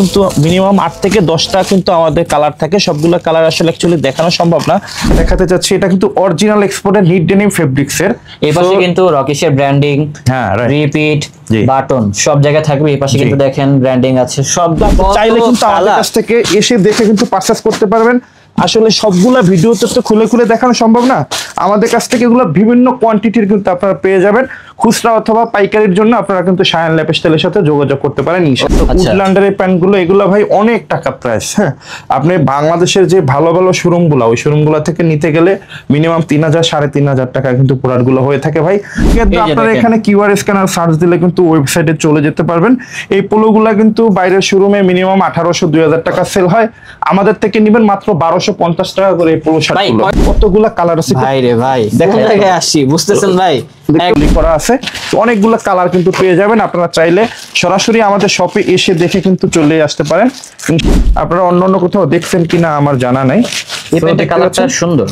কিন্তু মিনিমাম 8 থেকে 10টা কিন্তু আমাদের কালার থাকে। সবগুলো কালার আসলে অ্যাকচুয়ালি দেখানো সম্ভব না। দেখাতে চাচ্ছি এটা কিন্তু অরিজিনাল এক্সপোর্টের নিট ডেনিম ফেব্রিক্স এর। এই পাশে কিন্তু রকিসের ব্র্যান্ডিং, হ্যাঁ রিপিট, বাটন সব জায়গায় থাকবে। এই পাশে কিন্তু দেখেন ব্র্যান্ডিং আছে সব। চাইলে কিন্তু আমাদের কাছ থেকে এসে দেখে কিন্তু পারচেজ করতে পারবেন। আসলে সবগুলা ভিডিওতে তো খুলে খুলে দেখানো সম্ভব না। আমাদের কাছ থেকে এগুলো বিভিন্ন কোয়ান্টিটির কিন্তু আপনারা পেয়ে যাবেন। খুচরা অথবা পাইকারির জন্য আপনারা কিন্তু শায়ান লাইফস্টাইলের সাথে যোগাযোগ করতে পারেন। উডল্যান্ডের এই প্যান্টগুলো এগুলো ভাই অনেক টাকা প্রাইস। হ্যাঁ, আপনি বাংলাদেশের যে ভালো ভালো শোরুমগুলো ওই শোরুমগুলো থেকে নিতে গেলে মিনিমাম 3000 3,500 টাকা কিন্তু প্রোডাক্টগুলো হয়ে থাকে ভাই। কিন্তু আপনারা এখানে কিউআর স্ক্যানার সার্চ দিলে কিন্তু ওয়েবসাইটে চলে যেতে পারবেন। এই পোলোগুলা কিন্তু বাইরের শোরুমে মিনিমাম 1800-2000 টাকা সেল হয়। আমাদের থেকে নেবেন মাত্র 1250 টাকা করে এই পোলো শার্টগুলো। কতগুলা কালার আছে ভাই রে ভাই, দেখেন জায়গায় আসি বুঝতেছেন ভাই, করা আছে অনেকগুলো কালার কিন্তু পেয়ে যাবেন। আপনারা চাইলে সরাসরি আমাদের শপে এসে দেখে কিন্তু চলে আসতে পারেন। আপনারা অন্য কোথাও দেখছেন কিনা আমার জানা নাই। এই প্যান্টের কালারটা সুন্দর,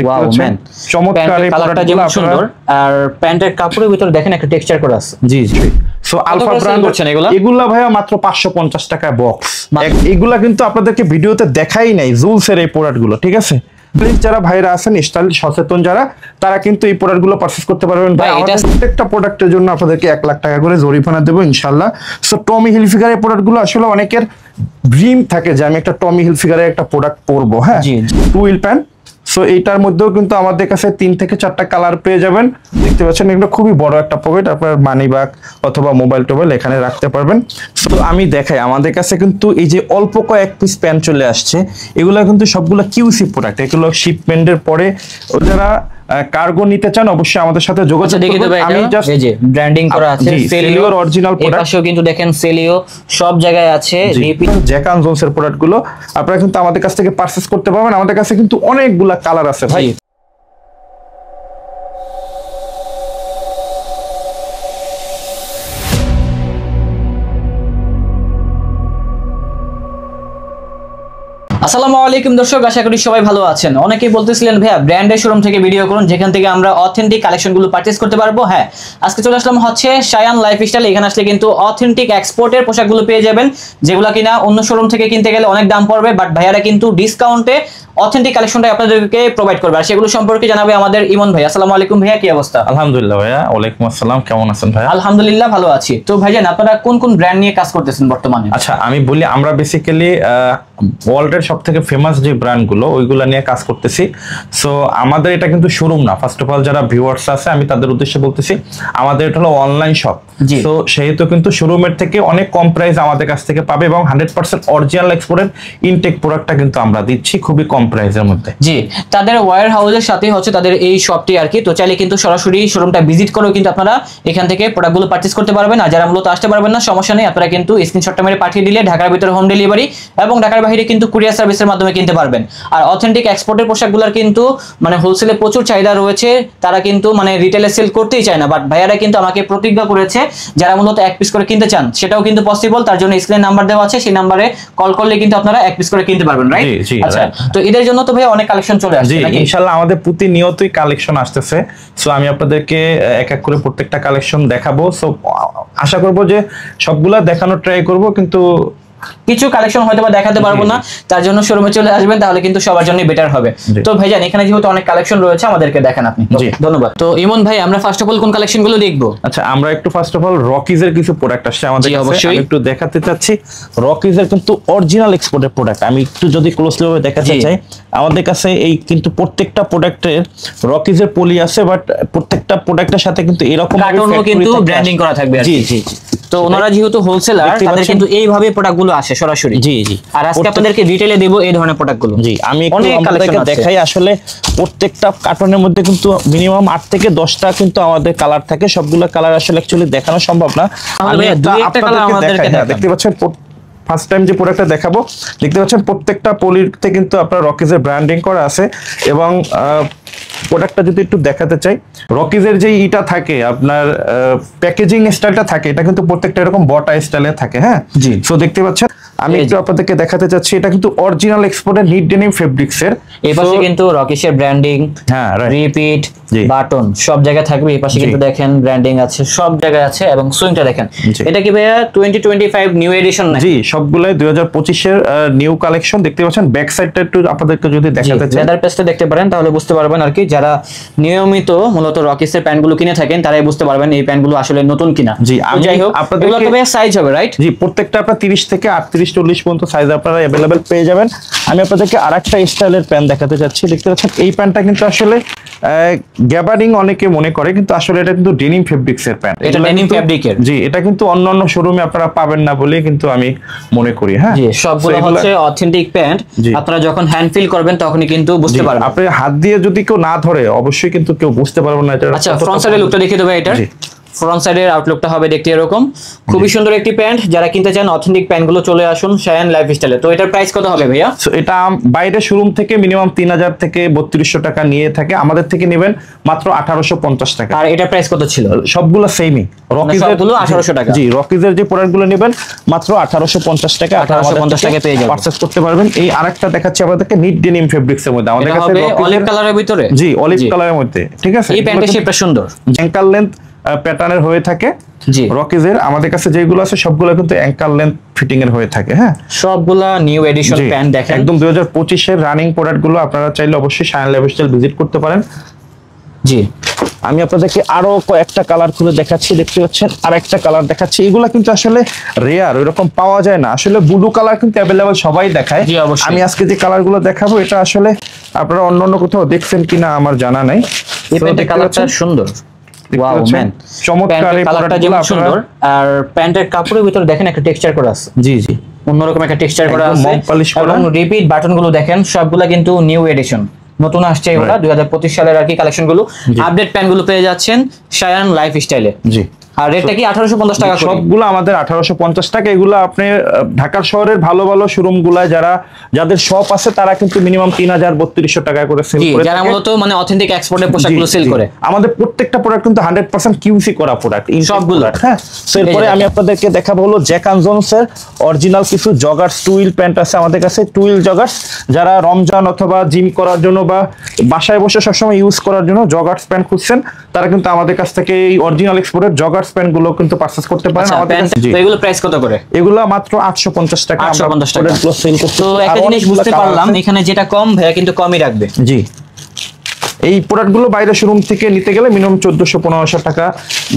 ওয়াও ম্যান, চমৎকার। এই কালারটা যেমন সুন্দর আর প্যান্টের কাপড়ের ভিতরে দেখেন একটা টেক্সচার করা আছে। জি জি। সো আলফা ব্র্যান্ড করছেন এগুলা ভাইয়া মাত্র 550 টাকা বক্স। এগুলা কিন্তু আপনাদেরকে ভিডিওতে দেখাই নাই জুলসের এই প্রোডাক্টগুলো, ঠিক আছে? যারা ভাইরা আছেন স্টাইল সচেতন যারা, তারা কিন্তু এই প্রোডাক্টগুলো পারচেজ করতে পারবেন। ভাই আমাদের প্রত্যেকটা প্রোডাক্টের জন্য আপনাদেরকে 1 লাখ টাকা করে জরিমানা দেবো ইনশাআল্লাহ। সো টমি হিলফিগারের প্রোডাক্টগুলো আসলে অনেকের ড্রিম থাকে যে আমি একটা টমি হিলফিগারের একটা প্রোডাক্ট পরবো। হ্যাঁ, টু হুইল প্যান্ট। সো এইটার মধ্যেও কিন্তু আমাদের কাছে 3 থেকে 4টা কালার পেয়ে যাবেন। দেখতে পাচ্ছেন এগুলো খুবই বড় একটা পকেট, আপনার মানি ব্যাগ অথবা মোবাইল টোবাইল এখানে রাখতে পারবেন। তো আমি দেখাই আমাদের কাছে কিন্তু এই যে অল্প কয়েক পিস প্যান্ট চলে আসছে, এগুলো কিন্তু সবগুলো কিউসি প্রোডাক্ট। এগুলো শিপমেন্টের পরে যারা কার্গো নিতে চান অবশ্যই আমাদের সাথে যোগাযোগ করবেন। আমি জাস্ট এই যে ব্র্যান্ডিং করা আছে সেলিওর অরিজিনাল প্রোডাক্ট। এই পাশেও কিন্তু দেখেন সেলিও সব জায়গায় আছে। রিপিট জ্যাক এন্ড জোনসের প্রোডাক্টগুলো আপনারা কিন্তু আমাদের কাছ থেকে পারচেজ করতে পারবেন। আমাদের কাছে কিন্তু অনেকগুলা কালার আছে ভাই। আসসালামু আলাইকুম দর্শক, আশা করি সবাই ভালো আছেন। অনেকেই বলতেছিলেন ভাইয়া ব্র্যান্ডের শোরুম থেকে ভিডিও করুন যেখান থেকে আমরা অথেন্টিক কালেকশনগুলো পারচেজ করতে পারবো। হ্যাঁ, আজকে চলে আসলাম হচ্ছে শায়ান লাইফস্টাইল। এখানে আসলে কিন্তু অথেন্টিক এক্সপোর্টের পোশাকগুলো পেয়ে যাবেন, যেগুলো কিনা অন্য শোরুম থেকে কিনতে গেলে অনেক দাম পড়বে, বাট ভাইয়ারা কিন্তু ডিসকাউন্টে অথেন্টিক কালেকশনটা আপনাদেরকে প্রোভাইড করবে। আর সেগুলো সম্পর্কে জানাবে আমাদের ইমন ভাই। আসসালামু আলাইকুম ভাইয়া, কি অবস্থা? আলহামদুলিল্লাহ ভাইয়া। ওয়ালাইকুম আসসালাম, কেমন আছেন ভাইয়া? আলহামদুলিল্লাহ ভালো আছি। তো ভাইজান আপনারা কোন কোন ব্র্যান্ড নিয়ে কাজ করতেছেন বর্তমানে? আচ্ছা আমি বলি, আমরা বেসিক্যালি ওয়ার্ল্ডের সব থেকে ফেমাস যে ব্র্যান্ডগুলো ওইগুলো নিয়ে কাজ করতেছি। সো আমাদের এটা কিন্তু শোরুম না। ফার্স্ট অফ অল যারা ভিউয়ার্স আছে আমি তাদের উদ্দেশ্যে বলতেছি, আমাদের এটা হলো অনলাইন শপ। তো সেহেতু কিন্তু শোরুমের থেকে অনেক কম প্রাইস আমাদের কাছ থেকে পাবে এবং 100% অরিজিনাল এক্সপোর্টের ইনটেক প্রোডাক্টটা কিন্তু আমরা দিচ্ছি খুবই কম প্রাইসের মধ্যে। জি, তাদের ওয়্যার হাউসের সাথে হচ্ছে তাদের এই শপটি আর কি। তো চাইলে কিন্তু সরাসরি শোরুমটা ভিজিট করেও কিন্তু আপনারা এখান থেকে প্রোডাক্টগুলো পারচেজ করতে পারবেন। আর যারা মূলত আসতে পারবেন না সমস্যা নেই, আপনারা কিন্তু স্ক্রিনশটটা মেরে পাঠিয়ে দিলে ঢাকার ভিতরে হোম ডেলিভারি এবং ঢাকার বাইরে কিন্তু কুরিয়ার সার্ভিসের মাধ্যমে কিনতে পারবেন। আর অথেন্টিক এক্সপোর্টের পোশাকগুলোর কিন্তু মানে হোলসেলে প্রচুর চাহিদা রয়েছে, তারা কিন্তু মানে রিটেলে সেল করতেই চায় না। বাট ভাইয়ারা কিন্তু আমাকে প্রতিজ্ঞা করেছে যারা মূলত এক পিস করে কিনতে চান সেটাও কিন্তু পসিবল। তার জন্য স্ক্রিনে নাম্বার দেওয়া আছে, সেই নাম্বারে কল করলে কিন্তু আপনারা এক পিস করে কিনতে পারবেন, রাইট? আচ্ছা, তো এদের জন্য তো ভাই অনেক কালেকশন চলে আসছে নাকি? ইনশাআল্লাহ আমাদের প্রতিনিয়তই কালেকশন আসতেছে। সো আমি আপনাদেরকে এক এক করে প্রত্যেকটা কালেকশন দেখাবো। সো আশা করব যে সবগুলা দেখানোর ট্রাই করব, কিন্তু কিছু কালেকশন হয়তো বা দেখাতে পারবো না, তার জন্য শোরুমে চলে আসবেন, তাহলে কিন্তু সবার জন্য বেটার হবে। তো ভাইজান এখানে যেহেতু অনেক কালেকশন রয়েছে আমাদেরকে দেখান আপনি। ধন্যবাদ। তো ইমন ভাই আমরা ফার্স্ট অফ অল কোন কালেকশনগুলো দেখবো? আচ্ছা আমরা একটু ফার্স্ট অফ অল রকিজের কিছু প্রোডাক্ট আসছে আমাদের কাছে, আমি একটু দেখাতে চাচ্ছি। রকিজের কিন্তু অরিজিনাল এক্সপোর্টের প্রোডাক্ট আমি একটু যদি ক্লোজলি ভাবে দেখাতে চাই, আমাদের কাছে এই কিন্তু প্রত্যেকটা প্রোডাক্টের রকিজের পলি আছে, বাট প্রত্যেকটা প্রোডাক্টের সাথে কিন্তু এরকম কার্টুনও কিন্তু ব্র্যান্ডিং করা থাকবে। জি জি। তো ওনারা যেহেতু হোলসেলার, তাদের কিন্তু এইভাবে প্রোডাক্টগুলো আসে সরাসরি। জি জি। আর আজকে আপনাদেরকে ডিটেইলে দেব এই ধরনের প্রোডাক্টগুলো। জি, আমি আপনাদেরকে দেখাই। আসলে প্রত্যেকটা কার্টনের মধ্যে কিন্তু মিনিমাম 8 থেকে 10টা কিন্তু আমাদের কালার থাকে। সবগুলো কালার আসলে অ্যাকচুয়ালি দেখানো সম্ভব না। আমি আপনাদেরকে দেখাই। দেখতে পাচ্ছেন ফার্স্ট টাইম যে প্রোডাক্টটা দেখাবো, দেখতে পাচ্ছেন প্রত্যেকটা পলিতে কিন্তু আপনার রকিজের ব্র্যান্ডিং করা আছে। এবং প্রোডাক্টটা যদি একটু দেখাতে চাই, রকিজের যে ইটা থাকে আপনার প্যাকেজিং স্টাইলটা থাকে, এটা কিন্তু প্রত্যেকটা এরকম বটা স্টাইলে থাকে। হ্যাঁ জি। সো দেখতে পাচ্ছেন আমি একটু আপনাদেরকে দেখাতে চাচ্ছি, এটা কিন্তু অরিজিনাল এক্সপোর্টের নিট ডেনিম ফেব্রিক্স এর। এই পাশে কিন্তু রকিসের ব্র্যান্ডিং, হ্যাঁ, রিপিট, বাটন সব জায়গায় থাকবে। এই পাশে কিন্তু দেখেন ব্র্যান্ডিং আছে, সব জায়গায় আছে। এবং সুইংটা দেখেন, এটা কি ভাইয়া 2025 নিউ এডিশন না? জি, সবগুলাই 2025 এর নিউ কালেকশন। দেখতে পাচ্ছেন ব্যাক সাইডটা একটু আপনাদেরকে যদি দেখাতে চাই, লেদার পেজটা দেখতে পারেন, তাহলে বুঝতে পারবেন আর কি। যারা নিয়মিত মূলত রকিসের প্যান্টগুলো কিনে থাকেন তারাই বুঝতে পারবেন এই প্যান্টগুলো আসলে নতুন কিনা। জি, যাই হোক, এগুলো তো ভাইয়া সাইজ হবে, রাইট? জি, প্রত্যেকটা আপনার 30 থেকে 38 40 পর্যন্ত সাইজ আপনারা अवेलेबल পেয়ে যাবেন। আমি আপনাদেরকে আরেকটা স্টাইলের প্যান্ট দেখাতে যাচ্ছি। দেখতে পাচ্ছেন এই প্যান্টটা কিন্তু আসলে গ্যাবার্ডিং অনেকে মনে করে, কিন্তু আসলে এটা কিন্তু ডেনিম ফেব্রিক্স এর প্যান্ট। এটা ডেনিম ফেব্রিকের। জি, এটা কিন্তু অন্যান্য শোরুমে আপনারা পাবেন না বলে কিন্তু আমি মনে করি। হ্যাঁ, জি, সবগুলো হচ্ছে অথেন্টিক প্যান্ট। আপনারা যখন হ্যান্ড ফিল করবেন তখনই কিন্তু বুঝতে পারবেন। আপনি হাত দিয়ে যদি কেউ না ধরে অবশ্যই কিন্তু কেউ বুঝতে পারবে না এটা। আচ্ছা, ফ্রন্ট সাইডের লুকটা দেখিয়ে দেবো। এটা ফ্রন্ট সাইডের আউটলুকটা হবে দেখতে এরকম। খুবই সুন্দর একটি প্যান্ট। যারা কিনতে চান অথেন্টিক প্যান্টগুলো চলে আসুন শায়ান লাইফস্টাইলে। তো এটার প্রাইস কত হবে ভাইয়া? এটা বাইরে শোরুম থেকে মিনিমাম 3000 থেকে 3200 টাকা নিয়ে থাকে, আমাদের থেকে নেবেন মাত্র 1850 টাকা। আর এটার প্রাইস কত ছিল? সবগুলো সেমই, রকিজের গুলো 1800 টাকা। জি, রকিজের যে প্রোডাক্টগুলো নেবেন মাত্র 1850 টাকা, 1850 টাকা পেয়ে যাবেন, পারচেজ করতে পারবেন। এই আরেকটা দেখাচ্ছি আপনাদেরকে নিট ডেনিম ফেব্রিক্স এর মধ্যে, আমাদের কাছে অলিভ কালারের ভিতরে। জি, অলিভ কালারের মধ্যে, ঠিক আছে। এই প্যান্টের শেপটা সুন্দর, অ্যাঙ্কল লেন্থ প্যাটার্নের হয়ে থাকে। জি, রকিজের আমাদের কাছে যেগুলো আছে সবগুলো কিন্তু অ্যাঙ্কল লেন্থ ফিটিং এর হয়ে থাকে। হ্যাঁ, সবগুলা নিউ এডিশন প্যান্ট দেখেন, একদম 2025 এর রানিং প্রোডাক্টগুলো। আপনারা চাইলে অবশ্যই শায়ান লাইফস্টাইল ভিজিট করতে পারেন। জি, আমি আপনাদেরকে আরো কয়েকটা কালার খুলে দেখাচ্ছি। দেখতে পাচ্ছেন আরেকটা কালার দেখাচ্ছি। এগুলা কিন্তু আসলে রেয়ার, ওইরকম পাওয়া যায় না। আসলে ব্লু কালার কিন্তু অ্যাভেলেবল সবাই দেখায়। আমি আজকে যে কালারগুলো দেখাবো এটা আসলে আপনারা অন্য কোথাও দেখছেন কিনা আমার জানা নাই। এই প্যান্টের কালারটা সুন্দর, ওয়াও ম্যান, চমৎকার। এই কালারটা যেমন সুন্দর, আর প্যান্টের কাপড়ের ভিতরে দেখেন একটা টেক্সচার করা আছে। জি জি, অন্যরকম একটা টেক্সচার করা আছে। এবং রিপিট বাটনগুলো দেখেন, সবগুলা কিন্তু নিউ এডিশন, নতুন আসছে এগুলা 2025 সালের আর কি কালেকশন গুলো। আপডেট প্যান্ট গুলো পেয়ে যাচ্ছেন শায়ান লাইফস্টাইলে। জি, আর রেটটা কি 1850 টাকা করে? সবগুলো আমাদের 1850 টাকা। এগুলো আপনি ঢাকা শহরের ভালো ভালো শোরুম গুলা যাদের শপ আছে তারা কিন্তু মিনিমাম 3000-3200 টাকা করে সেল করে, যারা মূলত মানে অথেন্টিক এক্সপোর্টের পোশাকগুলো সেল করে। আমাদের প্রত্যেকটা প্রোডাক্ট কিন্তু 100% কিউসি করা প্রোডাক্ট, সবগুলো। হ্যাঁ, এরপরে আমি আপনাদেরকে দেখাবো হলো জ্যাক অ্যান্ড জোনস এর অরিজিনাল কিছু জগার্স টুইল প্যান্ট আছে আমাদের কাছে। টুইল জগার্স যারা রমজান অথবা জিম করার জন্য বা বাসায় বসে সবসময় ইউজ করার জন্য জগার্স প্যান্ট খুঁজছেন, তারা কিন্তু আমাদের কাছ থেকে এই অরিজিনাল এক্সপোর্টের জগার্স প্যান্ট গুলো কিন্তু পারচেজ করতে পারেন। তো এগুলো প্রাইস কত করে? এগুলো মাত্র 850 টাকা। 850 টাকা। তো একটা জিনিস বুঝতে পারলাম, এখানে যেটা কম ভাইয়া কিন্তু কমই রাখবে। জি, এই প্রোডাক্টগুলো বাইরে শোরুম থেকে নিতে গেলে মিনিমাম 1400-1500 টাকা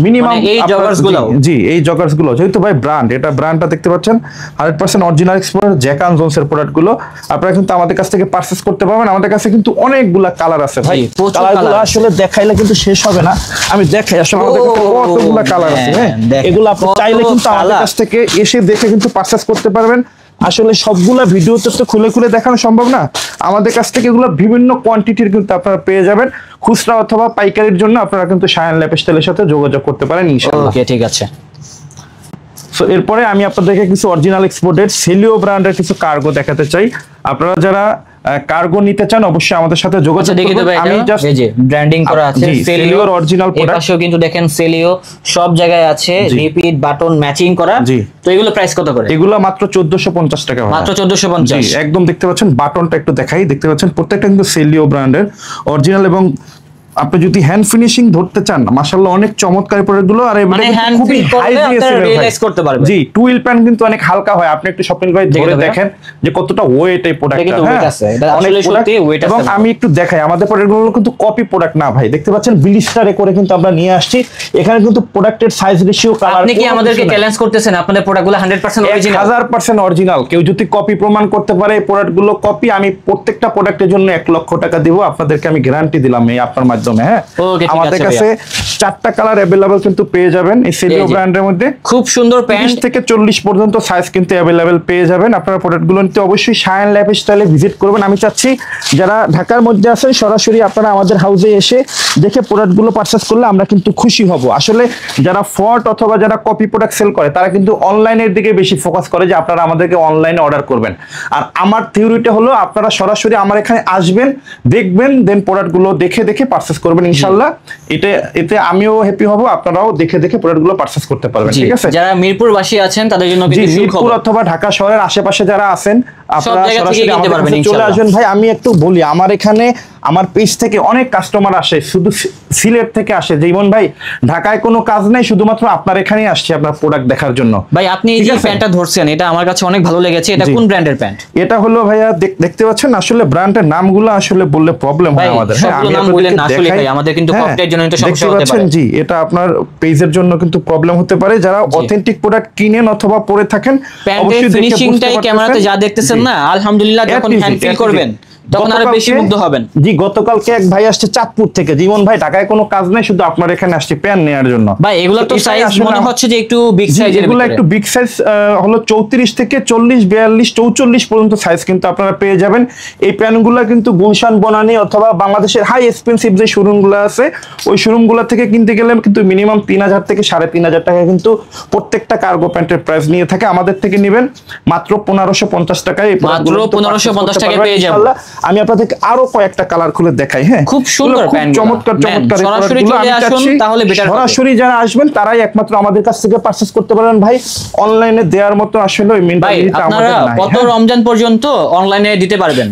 মিনিমাম। এই জগার্সগুলো, জি, এই জগার্সগুলো যেহেতু ভাই ব্র্যান্ড, এটা ব্র্যান্ডটা দেখতে পাচ্ছেন 100% original export Jack and Jones এর প্রোডাক্টগুলো আপনারা কিন্তু আমাদের কাছ থেকে পারচেজ করতে পারবেন। আমাদের কাছে কিন্তু অনেকগুলা কালার আছে ভাই, কালারগুলো আসলে দেখাইলে কিন্তু শেষ হবে না। আমি দেখাই আসলে আমাদের কাছে কতগুলা কালার আছে। হ্যাঁ, এগুলো আপনি চাইলে কিন্তু আমাদের কাছ থেকে এসে দেখে কিন্তু পারচেজ করতে পারবেন। আসলে সবগুলা ভিডিওতে তো খুলে খুলে দেখানো সম্ভব না। আমাদের কাছ থেকে এগুলো বিভিন্ন কোয়ান্টিটির কিন্তু আপনারা পেয়ে যাবেন। খুচরা অথবা পাইকারির জন্য আপনারা কিন্তু শায়ান লাইফস্টাইলের সাথে যোগাযোগ করতে পারেন ইনশাআল্লাহ। ওকে, ঠিক আছে। সো এরপরে আমি আপনাদেরকে কিছু অরিজিনাল এক্সপোর্টেড সেলিও ব্র্যান্ডের কিছু কার্গো দেখাতে চাই। আপনারা যারা কার্গো নিতে চান অবশ্যই আমাদের সাথে যোগাযোগ করুন। আমি জাস্ট এই যে ব্র্যান্ডিং করা আছে সেলিওর অরিজিনাল প্রোডাক্ট, এপাশেও কিন্তু দেখেন সেলিও সব জায়গায় আছে, রিপিট বাটন ম্যাচিং করা। তো এগুলো প্রাইস কত করে? এগুলো মাত্র 1450 টাকা। মাত্র 1450। জি, একদম। দেখতে পাচ্ছেন বাটনটা একটু দেখাই, দেখতে পাচ্ছেন প্রত্যেকটা কিন্তু সেলিও ব্র্যান্ডের অরিজিনাল। এবং আপনি যদি হ্যান্ড ফিনিশিং ধরতে চান মাশাআল্লাহ অনেক চমৎকার প্রোডাক্টগুলো। আর মানে হ্যান্ড খুবই হাই রিয়েলাইজ করতে পারবেন। জি, টুইল প্যান্ট কিন্তু অনেক হালকা হয়। আপনি একটু স্বপ্নিল ভাই ধরে দেখেন যে কতটা ওয়েট এই প্রোডাক্টটা। এবং আমি একটু দেখাই আমাদের প্রোডাক্টগুলো কিন্তু কপি প্রোডাক্ট না ভাই। দেখতে পাচ্ছেন ব্লিস্টারে করে কিন্তু আমরা নিয়ে আসছি। এখানে কিন্তু প্রোডাক্টের সাইজ রেশিও কালার। আপনি কি আমাদেরকে চ্যালেঞ্জ করতেছেন আপনাদের প্রোডাক্টগুলো 100% অরিজিনাল? 1000% অরিজিনাল। কেউ যদি কপি প্রমাণ করতে পারে এই প্রোডাক্টগুলো কপি, আমি প্রত্যেকটা প্রোডাক্টের জন্য 1 লক্ষ টাকা দিব। আপনাদেরকে আমি গ্যারান্টি দিলাম এই আপনার মাধ্যমে। হ্যাঁ, আমাদের কাছে 4টা কালার अवेलेबल কিন্তু পেয়ে যাবেন এই সেলিও ব্র্যান্ডের মধ্যে। খুব সুন্দর প্যান্ট 30 থেকে 40 পর্যন্ত সাইজ কিন্তু अवेलेबल পেয়ে যাবেন। আপনারা প্রোডাক্টগুলো নিতে অবশ্যই শায়ান লাইফস্টাইলে ভিজিট করবেন। আমি চাচ্ছি যারা ঢাকার মধ্যে আছেন সরাসরি আপনারা আমাদের হাউসে এসে দেখে প্রোডাক্টগুলো পারচেজ করলে আমরা কিন্তু খুশি হব। আসলে যারা ফ্রড অথবা যারা কপি প্রোডাক্ট সেল করে তারা কিন্তু অনলাইনের দিকে বেশি ফোকাস করে যে আপনারা আমাদেরকে অনলাইনে অর্ডার করবেন। আর আমার থিওরিটা হলো আপনারা সরাসরি আমার এখানে আসবেন, দেখবেন, দেন প্রোডাক্টগুলো দেখে দেখে পারচেজ করবেন ইনশাআল্লাহ। এতে আমিও হ্যাপি হব, আপনারাও দেখে দেখে প্রোডাক্টগুলো পারচেজ করতে পারবেন। ঠিক আছে, যারা মিরপুরবাসী আছেন তাদের জন্য কিন্তু মিরপুর অথবা ঢাকা শহরের আশেপাশে যারা আছেন আপনারা সরাসরি আমাদের কাছে চলে আসবেন। ভাই আমি একটু বলি, আমার এখানে আমার পেজ থেকে অনেক কাস্টমার আসে, শুধু সিলেট থেকে আসে যে ইমন ভাই ঢাকায় কোনো কাজ নাই, শুধুমাত্র আপনার এখানেই আসছে আপনার প্রোডাক্ট দেখার জন্য। ভাই আপনি এই যে প্যান্টটা ধরছেন এটা আমার কাছে অনেক ভালো লেগেছে, এটা কোন ব্র্যান্ডের প্যান্ট? এটা হলো ভাইয়া দেখতে পাচ্ছেন, আসলে ব্র্যান্ডের নামগুলো আসলে বললে প্রবলেম হয় আমাদের। হ্যাঁ আমি আপনাদের আসলে ভাই আমাদের কিন্তু কপিরাইট জন্য এটা সমস্যা হতে পারে। জি এটা আপনার পেজের জন্য কিন্তু প্রবলেম হতে পারে। যারা অথেন্টিক প্রোডাক্ট কিনেন অথবা পরে থাকেন অবশ্যই ফিনিশিংটাই ক্যামেরাতে যা দেখতেছেন না আলহামদুলিল্লাহ, যখন হ্যান্ড ফিল করবেন তখন আরো বেশি মুগ্ধ হবেন। জি গতকালকে এক ভাই আসছে চাঁদপুর থেকে, জীবন ভাই ঢাকায় কোনো কাজ নাই, শুধু আপনার এখানে আসছে প্যান নেওয়ার জন্য। ভাই এগুলো তো সাইজ মনে হচ্ছে যে একটু বিগ সাইজের, এগুলো একটু বিগ সাইজ হলো 34 থেকে 40 42 44 পর্যন্ত সাইজ কিন্তু আপনারা পেয়ে যাবেন। এই প্যানগুলো কিন্তু গুলশান বনানী অথবা বাংলাদেশের হাই এক্সপেন্সিভ যে শোরুমগুলো আছে ওই শোরুমগুলো থেকে কিনতে গেলে কিন্তু মিনিমাম 3000 থেকে 3500 টাকা কিন্তু প্রত্যেকটা কার্গো প্যান্টের প্রাইস নিয়ে থাকে। আমাদের থেকে নেবেন মাত্র 1550 টাকায়, মাত্র 1550 টাকায় পেয়ে যাবেন। আমি আপনাদেরকে আরো কয়েকটা কালার খুলে দেখাই। হ্যাঁ খুব সুন্দর প্যান্ট, চমৎকার চমৎকার। সরাসরি চলে আসুন তাহলে বেটার হবে। সরাসরি যারা আসবেন তারাই একমাত্র আমাদের কাছ থেকে পারচেজ করতে পারেন ভাই। অনলাইনে দেওয়ার মতো আসলে ওই মেন্টালিটিটা আমাদের নাই। কত রমজান পর্যন্ত অনলাইনে দিতে পারবেন?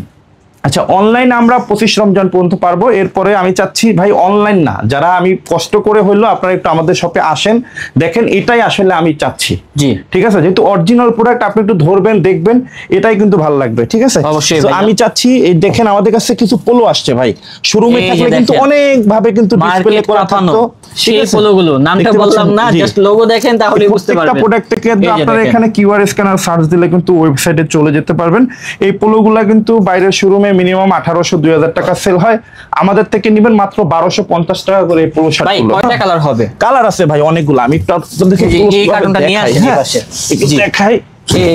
আচ্ছা অনলাইন আমরা 25 রমজান পর্যন্ত পারবো। এরপরে আমি চাচ্ছি ভাই অনলাইন না, যারা আমি কষ্ট করে হইলো আপনারা একটু আমাদের শপে আসেন, দেখেন, এটাই আসলে আমি চাচ্ছি। জি ঠিক আছে, যেহেতু অরিজিনাল প্রোডাক্ট আপনি একটু ধরবেন দেখবেন, এটাই কিন্তু ভালো লাগবে। ঠিক আছে, অবশ্যই আমি চাচ্ছি এই দেখেন আমাদের কাছে কিছু পোলো আসছে ভাই, শোরুমে থাকলে কিন্তু অনেক ভাবে কিন্তু ডিসপ্লে করা থাকতো সেই পোলোগুলো, নামটা বললাম না, জাস্ট লোগো দেখেন তাহলেই বুঝতে পারবেন। প্রত্যেকটা প্রোডাক্ট থেকে আপনারা এখানে কিউআর স্ক্যানার সার্চ দিলে কিন্তু ওয়েবসাইটে চলে যেতে পারবেন। এই পোলোগুলা কিন্তু বাইরের শোরুমে মিনিমাম 1800-2000 টাকা সেল হয়, আমাদের থেকে নেবেন মাত্র 1250 টাকা করে এই পোলো শার্ট। ভাই কয়টা কালার হবে? কালার আছে ভাই অনেকগুলো, আমি একটু আপনাদেরকে এই কার্টুনটা নিয়ে আসি পাশে দেখাই।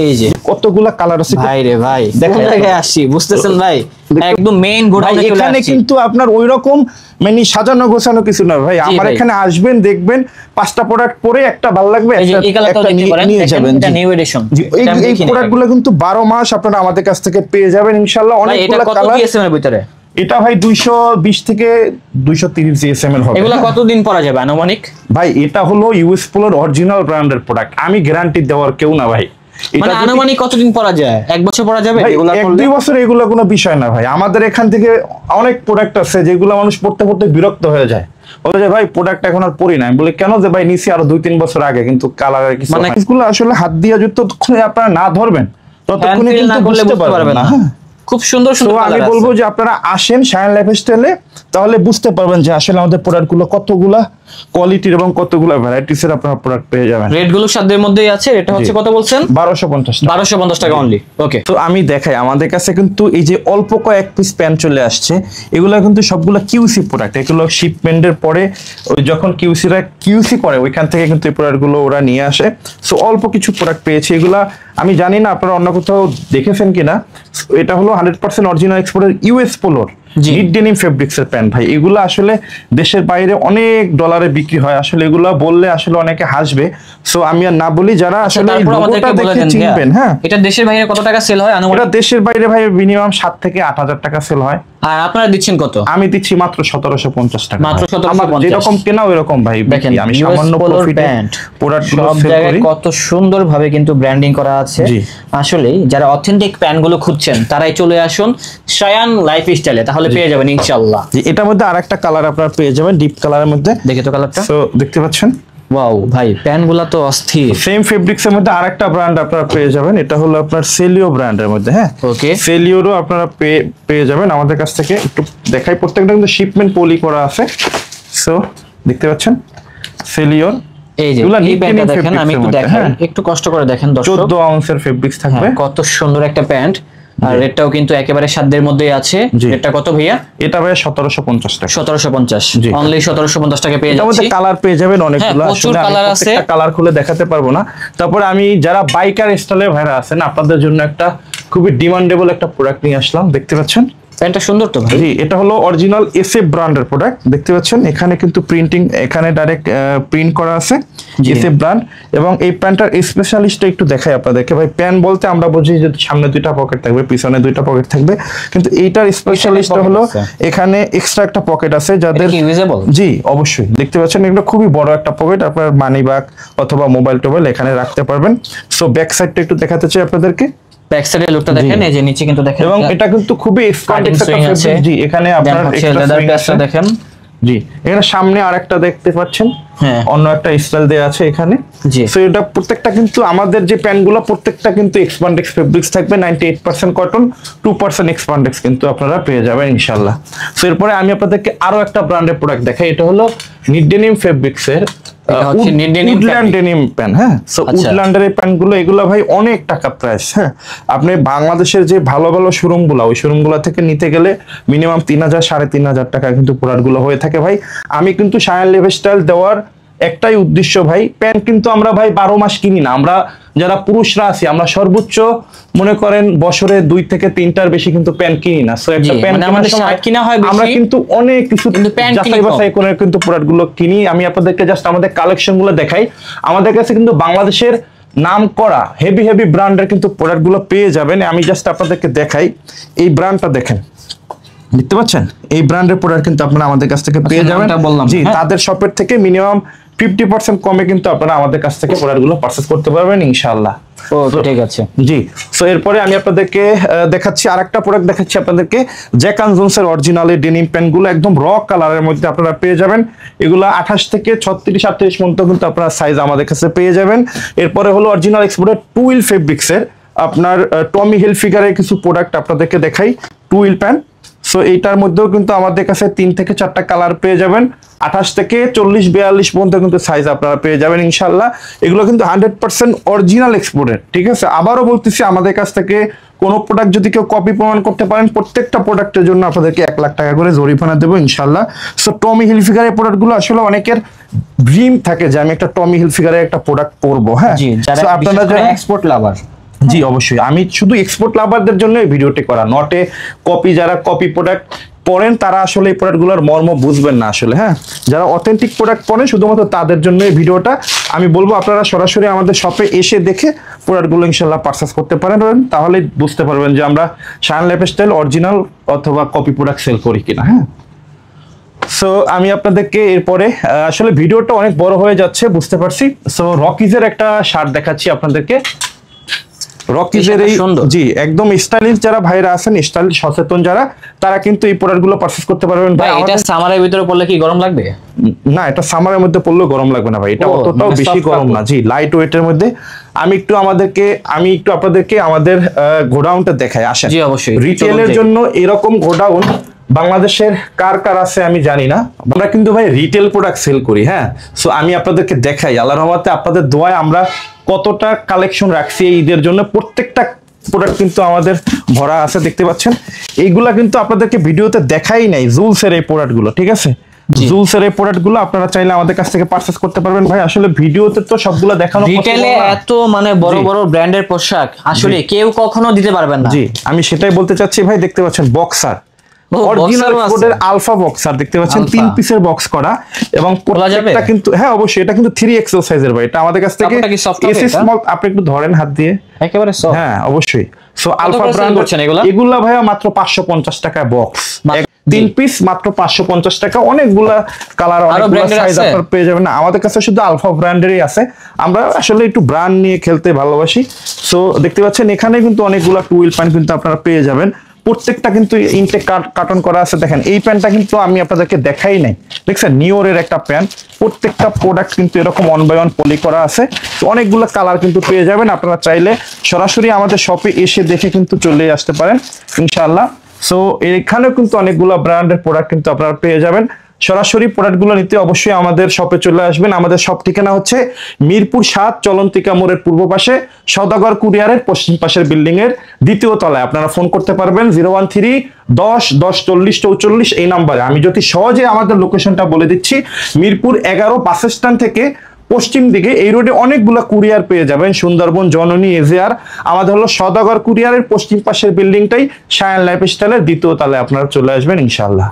এই যে কতগুলা কালার আছে ভাই রে ভাই, দেখেন জায়গায় আসছি বুঝতেছেন ভাই, একদম মেইন গোডাউনে চলে আসছি। এখানে কিন্তু আপনার ওইরকম মানে সাজানো গোছানো কিছু না ভাই, আমার এখানে আসবেন দেখবেন 5টা প্রোডাক্ট পরে একটা ভালো লাগবে একটা নিয়ে যাবেন। এটা নিউ এডিশন, এই প্রোডাক্টগুলো কিন্তু 12 মাস আপনারা আমাদের কাছ থেকে পেয়ে যাবেন ইনশাআল্লাহ। অনেকগুলো কালার। এর ভিতরে এটা ভাই 220 থেকে 230 জিএসএম এর হবে। এগুলো কতদিন পরা যাবে আনুমানিক? ভাই এটা হলো ইউএস পোলোর অরিজিনাল ব্র্যান্ডের প্রোডাক্ট, আমি গ্যারান্টি দেওয়ার কেউ না ভাই। মানে আনুমানিক কতদিন পরা যায়? 1 বছর পরা যাবে এগুলা? 1-2 বছর এগুলো কোনো বিষয় না ভাই। আমাদের এখান থেকে অনেক প্রোডাক্ট আছে যেগুলো মানুষ পড়তে পড়তে বিরক্ত হয়ে যায়, বলে যে ভাই প্রোডাক্ট এখন আর পরি না। আমি বলি কেন? যে ভাই নিছি আরো 2-3 বছর আগে, কিন্তু কালারের কিছু মানে এগুলো আসলে হাত দিয়ে যতক্ষণ আপনারা না ধরবেন ততক্ষণে কিন্তু বুঝতে পারবেন না। খুব সুন্দর সুন্দর আমি বলবো যে আপনারা আসেন শায়ান লাইফস্টাইলে, তাহলে বুঝতে পারবেন যে আসলে আমাদের প্রোডাক্টগুলো কতগুলা কোয়ালিটির এবং কতগুলা ভ্যারাইটিস এর আপনারা প্রোডাক্ট পেয়ে যাবেন। রেট গুলো সাধ্যের মধ্যেই আছে। এটা হচ্ছে কত বলছেন? 1250 টাকা অনলি। ওকে, তো আমি দেখাই আমাদের কাছে কিন্তু এই যে অল্প কয়েক পিস প্যান্ট চলে আসছে, এগুলো কিন্তু সবগুলো কিউসি প্রোডাক্ট। এগুলো শিপমেন্টের পরে ওই যখন কিউসিরা কিউসি করে ওইখান থেকে কিন্তু এই প্রোডাক্টগুলো ওরা নিয়ে আসে। সো অল্প কিছু প্রোডাক্ট পেয়েছি, এগুলা আমি জানি না আপনারা অন্য কোথাও দেখেছেন কিনা। এটা হলো 100% অরিজিনাল এক্সপোর্টের ইউএস পোলোর নিট ডেনিম ফেব্রিক্স এর প্যান্ট ভাই। এগুলো আসলে দেশের বাইরে অনেক ডলারে বিক্রি হয়, আসলে এগুলো বললে আসলে অনেকে হাসবে। সো আমি আর না বলি, যারা আসলে এই লোগোটা দেখে চিনবেন। হ্যাঁ, এটা দেশের বাইরে কত টাকা সেল হয় আনুমানিক? এটা দেশের বাইরে ভাই মিনিমাম 7 থেকে 8000 টাকা সেল হয়। আর আপনারা দিচ্ছেন কত? আমি দিচ্ছি মাত্র 1750 টাকা। মাত্র 1750। যেরকম কেনা ওইরকম ভাই বিক্রি। আমি সামান্য প্রফিটে প্রোডাক্টগুলো সেল করি। কত সুন্দরভাবে কিন্তু ব্র্যান্ডিং করা আছে। আসলে যারা অথেন্টিক প্যান্টগুলো খুঁজছেন তারাই চলে আসুন শায়ান লাইফস্টাইলে, তাহলে পেয়ে যাবেন ইনশাআল্লাহ। এটার মধ্যে আরেকটা কালার আপনারা পেয়ে যাবেন, ডিপ কালারের মধ্যে। দেখে তো কালারটা, সো দেখতে পাচ্ছেন। ওয়াও ভাই, প্যান্টগুলো তো অস্থির। সেম ফেব্রিক্স এর মধ্যে আরেকটা ব্র্যান্ড আপনারা পেয়ে যাবেন, এটা হলো আপনার সেলিও ব্র্যান্ডের মধ্যে। হ্যাঁ, ওকে, সেলিওরও আপনারা পেয়ে যাবেন আমাদের কাছ থেকে। একটু দেখাই, প্রত্যেকটা কিন্তু শিপমেন্ট পলি করা আছে। সো দেখতে পাচ্ছেন সেলিওর, এই যে এই প্যান্টটা দেখেন, আমি একটু দেখাই, একটু কষ্ট করে দেখেন দর্শক। 14 আউন্সের ফেব্রিক্স থাকবে। কত সুন্দর একটা প্যান্ট, আর রেটটাও কিন্তু একেবারে সাধ্যের মধ্যেই আছে। রেটটা কত ভাইয়া? এটা ভাই 1750 টাকা। 1750 অনলি 1750 টাকা পেয়ে যাচ্ছি। এটার কালার পেয়ে যাবেন অনেকগুলো, আসলে কালার আছে, একটা কালার খুলে দেখাতে পারবো না। তারপরে আমি যারা বাইকার স্টাইলে ভাইরা আছেন আপনাদের জন্য একটা খুবই ডিমান্ডেবল একটা প্রোডাক্ট নিয়ে আসলাম। দেখতে পাচ্ছেন প্যান্টটা সুন্দর তো ভাই। জি, এটা হলো অরিজিনাল এসএফ ব্র্যান্ডের প্রোডাক্ট। দেখতে পাচ্ছেন এখানে কিন্তু প্রিন্টিং, এখানে ডাইরেক্ট প্রিন্ট করা আছে এসএফ ব্র্যান্ড। এবং এই প্যান্টটার স্পেশালিস্টটা একটু দেখাই আপনাদেরকে ভাই। প্যান্ট বলতে আমরা বুঝি যে সামনে 2টা পকেট থাকবে, পিছনে 2টা পকেট থাকবে, কিন্তু এইটার স্পেশালিস্টটা হলো এখানে এক্সট্রা একটা পকেট আছে যাদের ইউজেবল। জি অবশ্যই, দেখতে পাচ্ছেন এটা খুবই বড় একটা পকেট, আপনার মানি ব্যাগ অথবা মোবাইল টোবাইল এখানে রাখতে পারবেন। সো ব্যাক সাইডটা একটু দেখাতে চাই আপনাদেরকে। ব্যাক সাইডের লুকটা দেখেন, এই যে নিচে কিন্তু দেখেন, এবং এটা কিন্তু খুবই এক্সপান্ডেড একটা ফেব্রিক। জি, এখানে আপনার এক্সট্রা লেদার প্যাচটা দেখেন। জি, এখানে সামনে আরেকটা দেখতে পাচ্ছেন, হ্যাঁ, অন্য একটা স্টাইল দেয়া আছে এখানে। জি, সো এটা প্রত্যেকটা কিন্তু আমাদের যে প্যান্টগুলো প্রত্যেকটা কিন্তু এক্সপান্ডেক্স ফেব্রিক্স থাকবে, 98% কটন, 2% এক্সপান্ডেক্স কিন্তু আপনারা পেয়ে যাবেন ইনশাআল্লাহ। সো এরপরে আমি আপনাদেরকে আরো একটা ব্র্যান্ডের প্রোডাক্ট দেখাই। এটা হলো নিট ডেনিম ফেব্রিক্স এর উডল্যান্ড ডেনিম প্যান্ট। হ্যাঁ, সো উডল্যান্ডের এই প্যান্টগুলো এগুলো ভাই অনেক টাকা প্রাইস। হ্যাঁ, আপনি বাংলাদেশের যে ভালো ভালো শোরুমগুলো, ওই শোরুমগুলো থেকে নিতে গেলে মিনিমাম 3000 3,500 টাকা কিন্তু প্রোডাক্টগুলো হয়ে থাকে ভাই। আমি কিন্তু শায়ান লাইফস্টাইল দেওয়ার একটাই উদ্দেশ্য ভাই, প্যান্ট কিন্তু আমরা ভাই 12 মাস কিনি না। আমরা যারা পুরুষরা আছি আমরা সর্বোচ্চ মনে করেন বছরে 2 থেকে 3টার বেশি কিন্তু প্যান্ট কিনি না। সো একটা প্যান্ট কিনা হয় বেশি, আমরা কিন্তু অনেক কিছু যাচাই বাছাই করে কিন্তু প্রোডাক্টগুলো কিনি। আমি আপনাদেরকে জাস্ট আমাদের কালেকশনগুলো দেখাই। আমাদের কাছে কিন্তু বাংলাদেশের নাম করা হেভি হেভি ব্র্যান্ডের কিন্তু প্রোডাক্টগুলো পেয়ে যাবেন। আমি জাস্ট আপনাদেরকে দেখাই, এই ব্র্যান্ডটা দেখেন, দেখতে পাচ্ছেন, এই ব্র্যান্ডের প্রোডাক্ট কিন্তু আপনারা আমাদের কাছ থেকে পেয়ে যাবেন। জি, তাদের শপের থেকে মিনিমাম 50% কমে কিন্তু আপনারা আমাদের কাছ থেকে প্রোডাক্টগুলো পারচেজ করতে পারবেন ইনশাআল্লাহ। ঠিক আছে, জি। সো এরপরে আমি আপনাদেরকে দেখাচ্ছি আরেকটা প্রোডাক্ট দেখাচ্ছি আপনাদেরকে, জ্যাক এন্ড জোনসের অরিজিনাল এই ডেনিম প্যান্টগুলো একদম র কালারের মধ্যে আপনারা পেয়ে যাবেন। এগুলো 28 থেকে 36 38 পর্যন্ত কিন্তু আপনারা সাইজ আমাদের কাছে পেয়ে যাবেন। এরপরে হলো অরিজিনাল এক্সপোর্টেড টুইল ফেব্রিক্সের আপনার টমি হিলফিগারের কিছু প্রোডাক্ট আপনাদেরকে দেখাই, টুইল প্যান্ট। সো এইটার মধ্যেও কিন্তু আমাদের কাছে 3 থেকে 4টা কালার পেয়ে যাবেন, 28 থেকে 40 42 পর্যন্ত কিন্তু সাইজ আপনারা পেয়ে যাবেন ইনশাআল্লাহ। এগুলো কিন্তু 100% অরিজিনাল এক্সপোর্টেড, ঠিক আছে। আবারও বলতেছি, আমাদের কাছ থেকে কোনো প্রোডাক্ট যদি কেউ কপি প্রমাণ করতে পারেন, প্রত্যেকটা প্রোডাক্টের জন্য আপনাদেরকে 1 লাখ টাকা করে জরিমানা দেবো ইনশাআল্লাহ। সো টমি হিলফিগারের প্রোডাক্টগুলো আসলে অনেকের ড্রিম থাকে যে আমি একটা টমি হিলফিগারের একটা প্রোডাক্ট পরবো। হ্যাঁ, আপনারা যারা এক্সপোর্ট লাভার, জি অবশ্যই, আমি শুধু এক্সপোর্ট লাভারদের জন্য এই ভিডিওটি করা, নটে কপি, যারা কপি প্রোডাক্ট পড়েন তারা আসলে এই প্রোডাক্টগুলোর মর্ম বুঝবেন না আসলে। হ্যাঁ, যারা অথেন্টিক প্রোডাক্ট পড়েন শুধুমাত্র তাদের জন্য এই ভিডিওটা। আমি বলবো আপনারা সরাসরি আমাদের শপে এসে দেখে প্রোডাক্টগুলো ইনশাআল্লাহ পারচেজ করতে পারেন, তাহলে বুঝতে পারবেন যে আমরা শায়ান লাইফস্টাইল অরিজিনাল অথবা কপি প্রোডাক্ট সেল করি কিনা। হ্যাঁ, সো আমি আপনাদেরকে এরপরে আসলে ভিডিওটা অনেক বড় হয়ে যাচ্ছে বুঝতে পারছি। সো রকিজের একটা শার্ট দেখাচ্ছি আপনাদেরকে। রকিজের এই, জি, একদম স্টাইলিশ যারা ভাইরা আছেন, স্টাইল সচেতন যারা, তারা কিন্তু এই প্রোডাক্টগুলো পারচেজ করতে পারবেন। ভাই এটা সামারের ভিতরে পড়লে কি গরম লাগবে? না, এটা সামারের মধ্যে পড়লেও গরম লাগবে না ভাই, এটা অতটাও বেশি গরম না। জি, লাইট ওয়েটের মধ্যে। আমি একটু আপনাদেরকে আমাদের গোডাউনটা দেখাই, আসেন। জি অবশ্যই, রিটেলের জন্য এরকম গোডাউন বাংলাদেশের কার কার আছে আমি জানি না, আমরা কিন্তু ভাই রিটেল প্রোডাক্ট সেল করি। হ্যাঁ, সো আমি আপনাদেরকে দেখাই, আল্লাহর রহমতে আপনাদের দোয়ায় আমরা কতটা কালেকশন রাখছি এই ঈদের জন্য। প্রত্যেকটা প্রোডাক্ট কিন্তু আমাদের ভরা আছে, দেখতে পাচ্ছেন। এইগুলা কিন্তু আপনাদেরকে ভিডিওতে দেখাই নাই, জুলসের এই প্রোডাক্টগুলো, ঠিক আছে। জুলসের এই প্রোডাক্টগুলো আপনারা চাইলে আমাদের কাছ থেকে পারচেজ করতে পারবেন ভাই। আসলে ভিডিওতে তো সবগুলো দেখানো পসিবল না, রিটেলে এত মানে বড় বড় ব্র্যান্ডের পোশাক আসলে কেউ কখনো দিতে পারবেন না। জি, আমি সেটাই বলতে চাচ্ছি ভাই। দেখতে পাচ্ছেন বক্সার, অরিজিনাল কোডের আলফা বক্সার, দেখতে পাচ্ছেন 3 পিসের বক্স করা, এবং প্রত্যেকটা কিন্তু, হ্যাঁ অবশ্যই, এটা কিন্তু 3XL সাইজের ভাই। এটা আমাদের কাছ থেকে এসি স্মল, আপনি একটু ধরেন হাত দিয়ে, একেবারে সফট। হ্যাঁ অবশ্যই। সো আলফা ব্র্যান্ড করছেন এগুলা ভাইয়া মাত্র 550 টাকায় বক্স, 3 পিস মাত্র 550 টাকা। অনেকগুলা কালার, অনেকগুলা সাইজ আপনারা পেয়ে যাবেন না। আমাদের কাছে শুধু আলফা ব্র্যান্ডেরই আছে, আমরা আসলে একটু ব্র্যান্ড নিয়ে খেলতে ভালোবাসি। সো দেখতে পাচ্ছেন এখানে কিন্তু অনেকগুলা টুইল প্যান্ট কিন্তু আপনারা পেয়ে যাবেন। প্রত্যেকটা কিন্তু ইনটেক কার্টন করা আছে। দেখেন এই প্যান্টটা কিন্তু আমি আপনাদেরকে দেখাই নাই, দেখছেন, নিওরের একটা প্যান্ট। প্রত্যেকটা প্রোডাক্ট কিন্তু এরকম 1 বাই 1 পলি করা আছে। তো অনেকগুলো কালার কিন্তু পেয়ে যাবেন, আপনারা চাইলে সরাসরি আমাদের শপে এসে দেখে কিন্তু চলে আসতে পারেন ইনশাআল্লাহ। সো এখানেও কিন্তু অনেকগুলো ব্র্যান্ডের প্রোডাক্ট কিন্তু আপনারা পেয়ে যাবেন। সরাসরি প্রোডাক্টগুলো নিতে অবশ্যই আমাদের শপে চলে আসবেন। আমাদের শপ ঠিকানা হচ্ছে মিরপুর 7 চলন্তিকা মোড়ের পূর্ব পাশে, সওদাগর কুরিয়ারের পশ্চিম পাশের বিল্ডিং এর 2য় তলায়। আপনারা ফোন করতে পারবেন 013 10 10 40 44 এই নাম্বারে। আমি যদি সহজে আমাদের লোকেশনটা বলে দিচ্ছি, মিরপুর 11 বাস স্ট্যান্ড থেকে পশ্চিম দিকে এই রোডে অনেকগুলো কুরিয়ার পেয়ে যাবেন, সুন্দরবন, জননী, এজিআর। আমাদের হলো সওদাগর কুরিয়ারের পশ্চিম পাশের বিল্ডিংটাই শায়ান লাইফস্টাইলের 2য় তলায়। আপনারা চলে আসবেন ইনশাআল্লাহ।